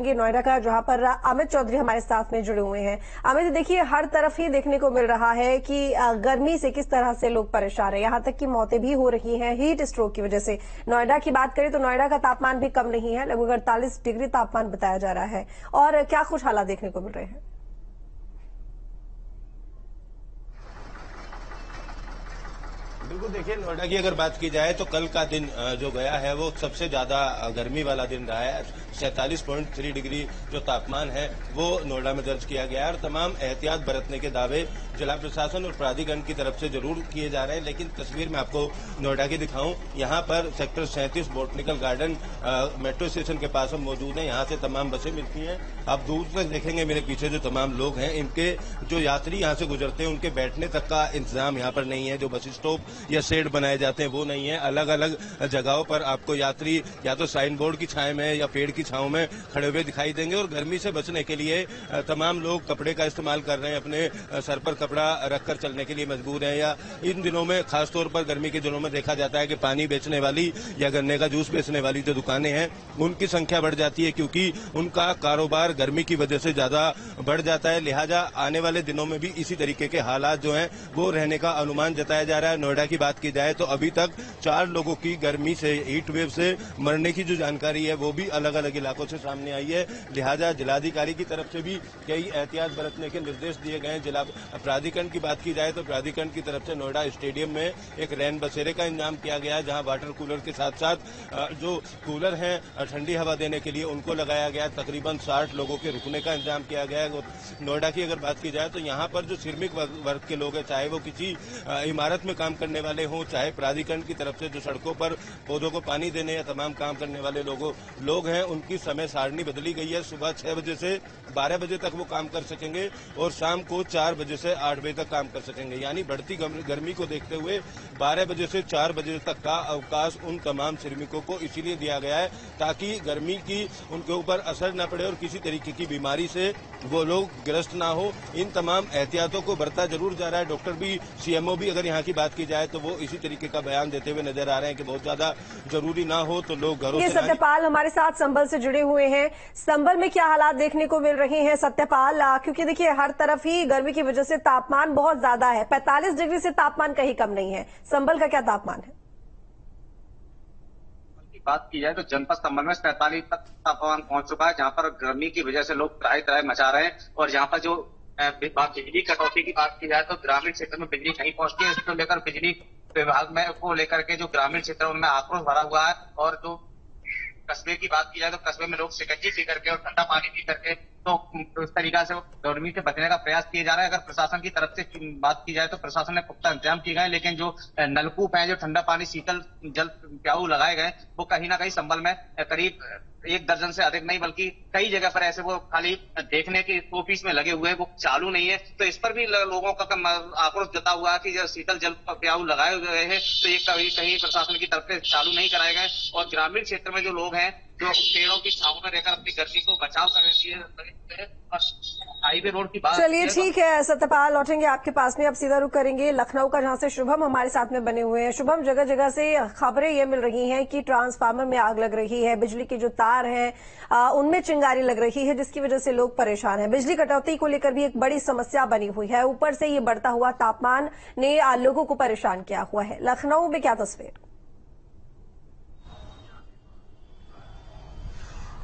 करेंगे नोएडा का, जहां पर अमित चौधरी हमारे साथ में जुड़े हुए हैं। अमित, देखिए हर तरफ ही देखने को मिल रहा है कि गर्मी से किस तरह से लोग परेशान हैं, यहां तक कि मौतें भी हो रही हैं हीट स्ट्रोक की वजह से। नोएडा की बात करें तो नोएडा का तापमान भी कम नहीं है, लगभग 48 डिग्री तापमान बताया जा रहा है। और क्या कुछ हालात देखने को मिल रहे हैं? बिल्कुल, देखिए नोएडा की अगर बात की जाए तो कल का दिन जो गया है वो सबसे ज्यादा गर्मी वाला दिन रहा है। 47.3 डिग्री जो तापमान है वो नोएडा में दर्ज किया गया है और तमाम एहतियात बरतने के दावे जिला प्रशासन और प्राधिकरण की तरफ से जरूर किए जा रहे हैं। लेकिन तस्वीर में आपको नोएडा की दिखाऊं, यहाँ पर sector 37 botanical garden metro station के पास हम मौजूद हैं। यहाँ से तमाम बसें मिलती हैं। आप दूर तक देखेंगे मेरे पीछे जो तमाम लोग हैं, इनके जो यात्री यहाँ से गुजरते हैं उनके बैठने तक का इंतजाम यहाँ पर नहीं है। जो बस स्टॉप या शेड बनाए जाते हैं वो नहीं है। अलग अलग जगहों पर आपको यात्री या तो साइन बोर्ड की छाया में या पेड़ की छांव में खड़े हुए दिखाई देंगे। और गर्मी से बचने के लिए तमाम लोग कपड़े का इस्तेमाल कर रहे हैं, अपने सर पर कपड़ा रखकर चलने के लिए मजबूर हैं। या इन दिनों में खासतौर पर गर्मी के दिनों में देखा जाता है कि पानी बेचने वाली या गन्ने का जूस बेचने वाली जो दुकानें हैं उनकी संख्या बढ़ जाती है, क्योंकि उनका कारोबार गर्मी की वजह से ज्यादा बढ़ जाता है। लिहाजा आने वाले दिनों में भी इसी तरीके के हालात जो हैं वो रहने का अनुमान जताया जा रहा है। नोएडा की बात की जाए तो अभी तक 4 लोगों की गर्मी से, हीट वेव से मरने की जो जानकारी है वो भी अलग अलग इलाकों से सामने आई है। लिहाजा जिलाधिकारी की तरफ से भी कई एहतियात बरतने के निर्देश दिए गए हैं। जिला प्राधिकरण की बात की जाए तो प्राधिकरण की तरफ से नोएडा स्टेडियम में एक रैन बसेरे का इंतजाम किया गया है, जहां वाटर कूलर के साथ साथ जो कूलर हैं ठंडी हवा देने के लिए उनको लगाया गया। तकरीबन 60 लोगों के रुकने का इंतजाम किया गया है। नोएडा की अगर बात की जाए तो यहाँ पर जो श्रमिक वर्ग के लोग हैं, चाहे वो किसी इमारत में काम करने वाले हों, चाहे प्राधिकरण की तरफ से जो सड़कों पर पौधों को पानी देने या तमाम काम करने वाले लोग हैं, उनकी समय सारणी बदली गई है। सुबह 6 बजे से 12 बजे तक वो काम कर सकेंगे और शाम को 4 बजे से 8 बजे तक काम कर सकेंगे। यानी बढ़ती गर्मी को देखते हुए 12 बजे से 4 बजे तक का अवकाश उन तमाम श्रमिकों को इसीलिए दिया गया है ताकि गर्मी की उनके ऊपर असर न पड़े और किसी तरीके की बीमारी से वो लोग ग्रस्त ना हो। इन तमाम एहतियातों को बरता जरूर जा रहा है। डॉक्टर भी, सीएमओ भी अगर यहाँ की बात की जाए तो वो इसी तरीके का बयान देते हुए नजर आ रहे हैं कि बहुत ज्यादा जरूरी ना हो तो लोग घरों से। सत्यपाल हमारे साथ संभल से जुड़े हुए हैं। संभल में क्या हालात देखने को मिल रहे हैं सत्यपाल? क्योंकि देखिए हर तरफ ही गर्मी की वजह से तापमान बहुत ज्यादा है, 45 डिग्री से तापमान कहीं कम नहीं है। संभल का क्या तापमान है? बात की जाए तो जनपद संभल में 45 तक तापमान पहुंच चुका है, जहां पर गर्मी की वजह से लोग त्राही मचा रहे हैं। और जहां पर जो बिजली कटौती की बात की जाए तो ग्रामीण क्षेत्र में बिजली नहीं पहुंचती है। इसको लेकर बिजली विभाग में को लेकर के जो ग्रामीण क्षेत्र उनमें आक्रोश भरा हुआ है। और जो कस्बे की बात की जाए तो कस्बे में लोग शिकंजी पी करके और ठंडा पानी पी करके तो इस तरीका से गर्मी से बचने का प्रयास किया जा रहा है। अगर प्रशासन की तरफ से बात की जाए तो प्रशासन ने पुख्ता इंतजाम किए गए, लेकिन जो नलकूप है, जो ठंडा पानी शीतल जल प्याऊ लगाए गए, वो कहीं ना कहीं संभल में करीब 1 दर्जन से अधिक नहीं बल्कि कई जगह पर ऐसे वो खाली देखने के ऑफिस में लगे हुए, वो चालू नहीं है। तो इस पर भी लोगों का आक्रोश जता हुआ है कि जो शीतल जल प्याऊ लगाए गए हैं तो ये कहीं प्रशासन की तरफ से चालू नहीं कराए गए। और ग्रामीण क्षेत्र में जो लोग हैं जो पेड़ों की छांव में रहकर अपनी गर्मी को बचाव कर रही है। हाईवे रोड की बात, चलिए ठीक है सत्यपाल, लौटेंगे आपके पास में। अब सीधा रुख करेंगे लखनऊ का, जहां से शुभम हमारे साथ में बने हुए हैं। शुभम, जगह जगह से खबरें ये मिल रही हैं कि ट्रांसफार्मर में आग लग रही है, बिजली की जो तार हैं उनमें चिंगारी लग रही है, जिसकी वजह से लोग परेशान हैं। बिजली कटौती को लेकर भी एक बड़ी समस्या बनी हुई है। ऊपर से ये बढ़ता हुआ तापमान ने लोगों को परेशान किया हुआ है। लखनऊ में क्या तस्वीर?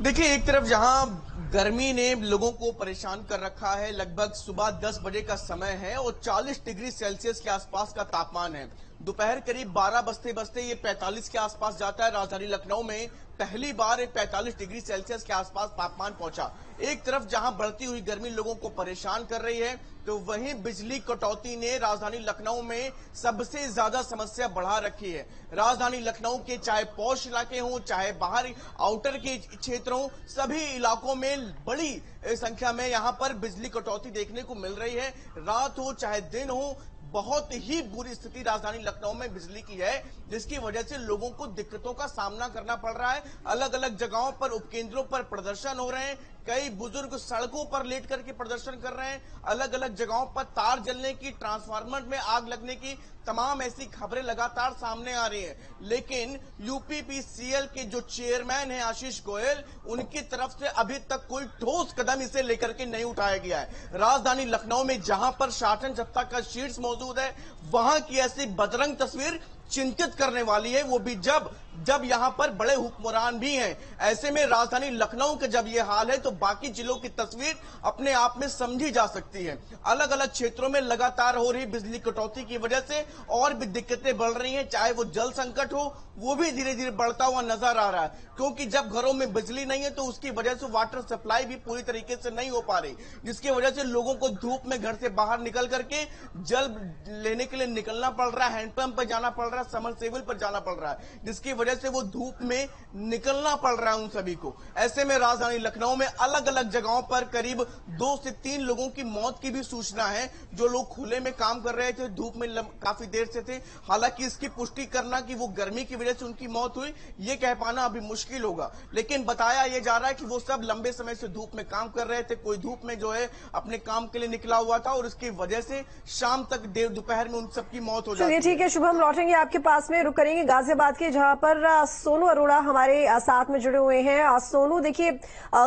देखिए, एक तरफ जहां गर्मी ने लोगों को परेशान कर रखा है, लगभग सुबह 10 बजे का समय है और 40 डिग्री सेल्सियस के आसपास का तापमान है। दोपहर करीब 12 बजते बजते ये 45 के आसपास जाता है। राजधानी लखनऊ में पहली बार 45 डिग्री सेल्सियस के आसपास तापमान पहुंचा। एक तरफ जहां बढ़ती हुई गर्मी लोगों को परेशान कर रही है, तो वहीं बिजली कटौती ने राजधानी लखनऊ में सबसे ज्यादा समस्या बढ़ा रखी है। राजधानी लखनऊ के चाहे पॉश इलाके हों, चाहे बाहर आउटर के क्षेत्र हों, सभी इलाकों में बड़ी संख्या में यहां पर बिजली कटौती देखने को मिल रही है। रात हो चाहे दिन हो, बहुत ही बुरी स्थिति राजधानी लखनऊ में बिजली की है, जिसकी वजह से लोगों को दिक्कतों का सामना करना पड़ रहा है। अलग अलग जगहों पर उपकेंद्रों पर प्रदर्शन हो रहे हैं, कई बुजुर्ग सड़कों पर लेट करके प्रदर्शन कर रहे हैं। अलग अलग जगहों पर तार जलने की, ट्रांसफार्मर में आग लगने की तमाम ऐसी खबरें लगातार सामने आ रही हैं। लेकिन यूपीपीसीएल के जो चेयरमैन हैं आशीष गोयल, उनकी तरफ से अभी तक कोई ठोस कदम इसे लेकर के नहीं उठाया गया है। राजधानी लखनऊ में जहां पर शासन सत्ता का शीर्ष मौजूद है, वहां की ऐसी बदरंग तस्वीर चिंतित करने वाली है, वो भी जब यहां पर बड़े हुक्मरान भी हैं। ऐसे में राजधानी लखनऊ के जब ये हाल है तो बाकी जिलों की तस्वीर अपने आप में समझी जा सकती है। अलग अलग क्षेत्रों में लगातार हो रही बिजली कटौती की वजह से और भी दिक्कतें बढ़ रही हैं, चाहे वो जल संकट हो, वो भी धीरे धीरे बढ़ता हुआ नजर आ रहा है। क्योंकि जब घरों में बिजली नहीं है तो उसकी वजह से वाटर सप्लाई भी पूरी तरीके से नहीं हो पा रही, जिसकी वजह से लोगों को धूप में घर से बाहर निकल करके जल लेने के लिए निकलना पड़ रहा है, हैंडपंप पर जाना पड़ रहा है, समरसेबल पर जाना पड़ रहा है, जिसकी वजह से वो धूप में निकलना पड़ रहा है उन सभी को। ऐसे में राजधानी लखनऊ में अलग अलग जगहों पर करीब 2 से 3 लोगों की मौत की भी सूचना है। जो लोग खुले में काम कर रहे थे, धूप में काफी देर से थे। हालांकि इसकी पुष्टि करना कि वो गर्मी की वजह से उनकी मौत हुई, ये कह पाना अभी मुश्किल होगा। लेकिन बताया यह जा रहा है कि वो सब लंबे समय से धूप में काम कर रहे थे। कोई धूप में जो है अपने काम के लिए निकला हुआ था और उसकी वजह से शाम तक देर दोपहर में उन सबकी मौत हो जाती है। ठीक है शुभम, लौटेंगे आपके पास में, रुक करेंगे गाजियाबाद के, जहां पर सोनू अरोड़ा हमारे साथ में जुड़े हुए हैं। सोनू, देखिए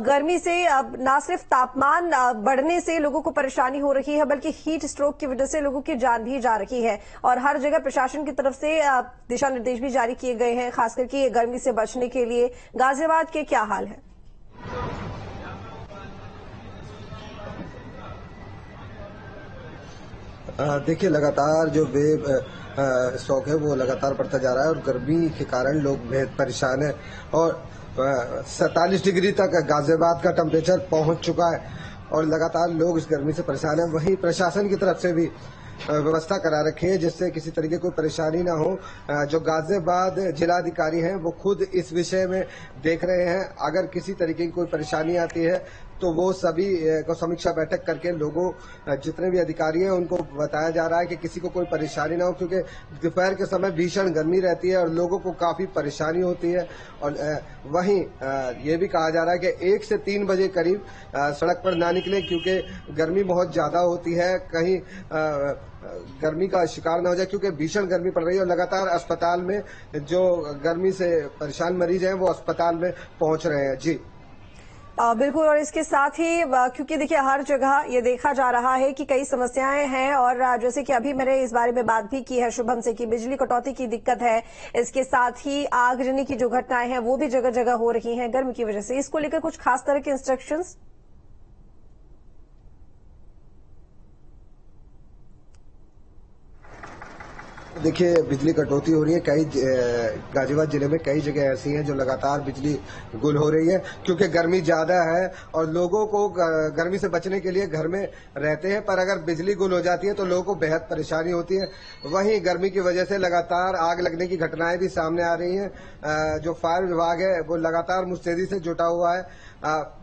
गर्मी से न सिर्फ तापमान बढ़ने से लोगों को परेशानी हो रही है, बल्कि हीट स्ट्रोक की वजह से लोगों की जान भी जा रही है और हर जगह प्रशासन की तरफ से दिशा निर्देश भी जारी किए गए हैं, खास करके गर्मी से बचने के लिए। गाजियाबाद के क्या हाल है? देखिए, लगातार जो वेव स्टॉक है वो लगातार बढ़ता जा रहा है और गर्मी के कारण लोग बेहद परेशान हैं और 47 डिग्री तक गाजियाबाद का टेम्परेचर पहुंच चुका है और लगातार लोग इस गर्मी से परेशान हैं। वहीं प्रशासन की तरफ से भी व्यवस्था करा रखी है जिससे किसी तरीके की कोई परेशानी ना हो। जो गाजियाबाद जिलाधिकारी हैं वो खुद इस विषय में देख रहे हैं। अगर किसी तरीके की कोई परेशानी आती है तो वो सभी को समीक्षा बैठक करके लोगों, जितने भी अधिकारी हैं उनको बताया जा रहा है कि किसी को कोई परेशानी ना हो, क्योंकि दोपहर के समय भीषण गर्मी रहती है और लोगों को काफी परेशानी होती है। और वहीं ये भी कहा जा रहा है कि 1 से 3 बजे करीब सड़क पर ना निकलें, क्योंकि गर्मी बहुत ज्यादा होती है, कहीं गर्मी का शिकार ना हो जाए, क्योंकि भीषण गर्मी पड़ रही है और लगातार अस्पताल में जो गर्मी से परेशान मरीज हैं वो अस्पताल में पहुंच रहे हैं। जी बिल्कुल, और इसके साथ ही क्योंकि देखिए हर जगह ये देखा जा रहा है कि कई समस्याएं हैं और जैसे कि अभी मैंने इस बारे में बात भी की है शुभम से कि बिजली कटौती की दिक्कत है, इसके साथ ही आगजनी की जो घटनाएं हैं वो भी जगह जगह हो रही हैं गर्मी की वजह से। इसको लेकर कुछ खास तरह के इंस्ट्रक्शंस? देखिए, बिजली कटौती हो रही है, कई गाजियाबाद जिले में कई जगह ऐसी हैं जो लगातार बिजली गुल हो रही है, क्योंकि गर्मी ज्यादा है और लोगों को गर्मी से बचने के लिए घर में रहते हैं, पर अगर बिजली गुल हो जाती है तो लोगों को बेहद परेशानी होती है। वहीं गर्मी की वजह से लगातार आग लगने की घटनाएं भी सामने आ रही हैं। जो फायर विभाग है वो लगातार मुस्तैदी से जुटा हुआ है।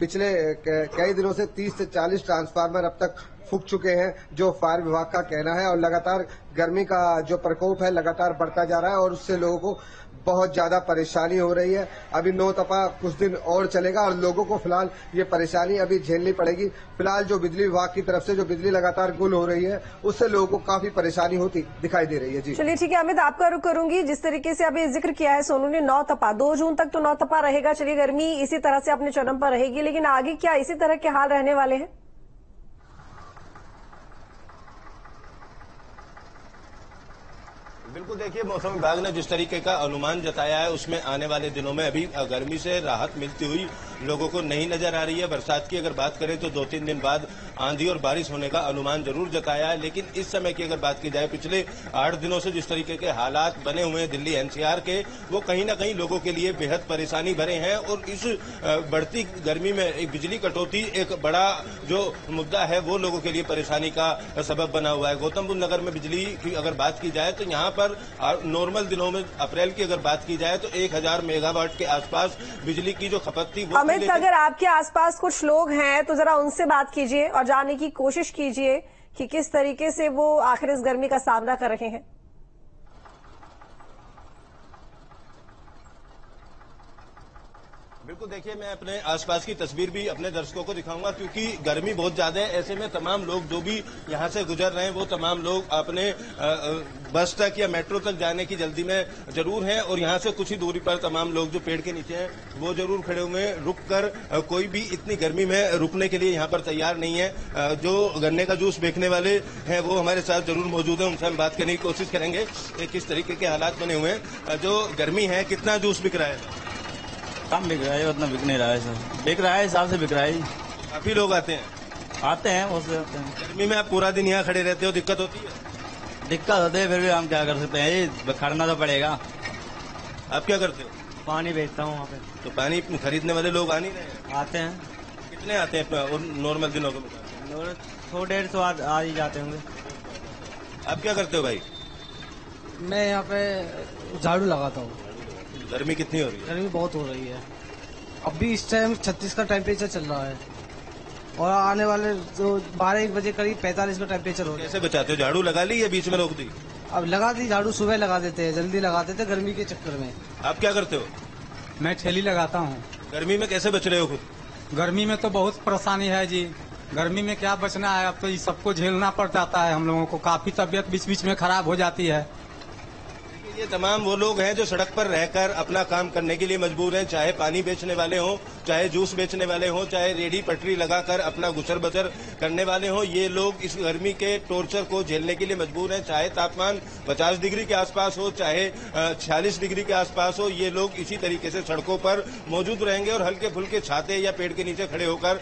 पिछले कई दिनों से 30 से 40 ट्रांसफार्मर अब तक फूक चुके हैं, जो फायर विभाग का कहना है, और लगातार गर्मी का जो प्रकोप है लगातार बढ़ता जा रहा है और उससे लोगों को बहुत ज्यादा परेशानी हो रही है। अभी नौतपा कुछ दिन और चलेगा और लोगों को फिलहाल ये परेशानी अभी झेलनी पड़ेगी। फिलहाल जो बिजली विभाग की तरफ से जो बिजली लगातार गुल हो रही है उससे लोगों को काफी परेशानी होती दिखाई दे रही है। जी चलिए ठीक है अमित, आपका रुख करूंगी। जिस तरीके से अभी जिक्र किया है सोनू ने, नौतपा 2 जून तक तो नौतपा रहेगा, चलिए गर्मी इसी तरह से अपने चरम पर रहेगी, लेकिन आगे क्या इसी तरह के हाल रहने वाले हैं? बिल्कुल, देखिए मौसम विभाग ने जिस तरीके का अनुमान जताया है उसमें आने वाले दिनों में अभी गर्मी से राहत मिलती हुई लोगों को नहीं नजर आ रही है। बरसात की अगर बात करें तो 2-3 दिन बाद आंधी और बारिश होने का अनुमान जरूर जताया है, लेकिन इस समय की अगर बात की जाए पिछले 8 दिनों से जिस तरीके के हालात बने हुए हैं दिल्ली एनसीआर के, वो कहीं ना कहीं लोगों के लिए बेहद परेशानी भरे हैं और इस बढ़ती गर्मी में एक बिजली कटौती एक बड़ा जो मुद्दा है वो लोगों के लिए परेशानी का सबब बना हुआ है। गौतम बुद्ध नगर में बिजली की अगर बात की जाए तो यहाँ पर नॉर्मल दिनों में अप्रैल की अगर बात की जाए तो 1000 मेगावाट के आसपास बिजली की जो खपत थी वो। अमित, अगर आपके आसपास कुछ लोग हैं तो जरा उनसे बात कीजिए और जानने की कोशिश कीजिए कि किस तरीके से वो आखिर इस गर्मी का सामना कर रहे हैं। बिल्कुल, देखिए मैं अपने आसपास की तस्वीर भी अपने दर्शकों को दिखाऊंगा, क्योंकि गर्मी बहुत ज्यादा है। ऐसे में तमाम लोग जो भी यहाँ से गुजर रहे हैं वो तमाम लोग अपने बस तक या मेट्रो तक जाने की जल्दी में जरूर हैं, और यहाँ से कुछ ही दूरी पर तमाम लोग जो पेड़ के नीचे हैं वो जरूर खड़े हुए हैं। रुक कर कोई भी इतनी गर्मी में रुकने के लिए यहाँ पर तैयार नहीं है। जो गन्ने का जूस बेचने वाले हैं वो हमारे साथ जरूर मौजूद है, उनसे हम बात करने की कोशिश करेंगे कि किस तरीके के हालात बने हुए हैं। जो गर्मी है, कितना जूस बिक रहा है? कम बिक रहा है, उतना बिक नहीं रहा है सर। बिक रहा है, हिसाब से बिक रहा है। काफी लोग आते हैं बहुत से आते हैं। गर्मी में आप पूरा दिन यहाँ खड़े रहते हो, दिक्कत होती है? दिक्कत होती है, फिर भी हम क्या कर सकते हैं, ये खड़ना तो पड़ेगा। आप क्या करते हो? पानी बेचता हूँ वहाँ पे। तो पानी खरीदने वाले लोग आ नहीं रहे? आते हैं। कितने आते हैं और नॉर्मल दिनों के मुताबिक? 100-150 आ ही जाते होंगे। आप क्या करते हो भाई? मैं यहाँ पे झाड़ू लगाता हूँ। गर्मी कितनी हो रही है? गर्मी बहुत हो रही है। अभी इस टाइम 36 का टेम्परेचर चल रहा है, और आने वाले जो 12-1 बजे करीब 45 का टेम्परेचर हो गया। कैसे बचाते हो? झाड़ू लगा ली या बीच में रोक दी? अब लगा दी झाड़ू, सुबह लगा देते हैं, जल्दी लगा देते गर्मी के चक्कर में। आप क्या करते हो? मैं ठेली लगाता हूँ। गर्मी में कैसे बच रहे हो खुद? गर्मी में तो बहुत परेशानी है जी। गर्मी में क्या बचना है, अब तो ये सबको झेलना पड़ जाता है। हम लोगों को काफी तबीयत बीच बीच में खराब हो जाती है। ये तमाम वो लोग हैं जो सड़क पर रहकर अपना काम करने के लिए मजबूर हैं, चाहे पानी बेचने वाले हों, चाहे जूस बेचने वाले हों, चाहे रेडी पटरी लगाकर अपना गुजर बसर करने वाले हों। ये लोग इस गर्मी के टॉर्चर को झेलने के लिए मजबूर हैं। चाहे तापमान 50 डिग्री के आसपास हो, चाहे 46 डिग्री के आसपास हो, ये लोग इसी तरीके से सड़कों पर मौजूद रहेंगे और हल्के फुल्के छाते या पेड़ के नीचे खड़े होकर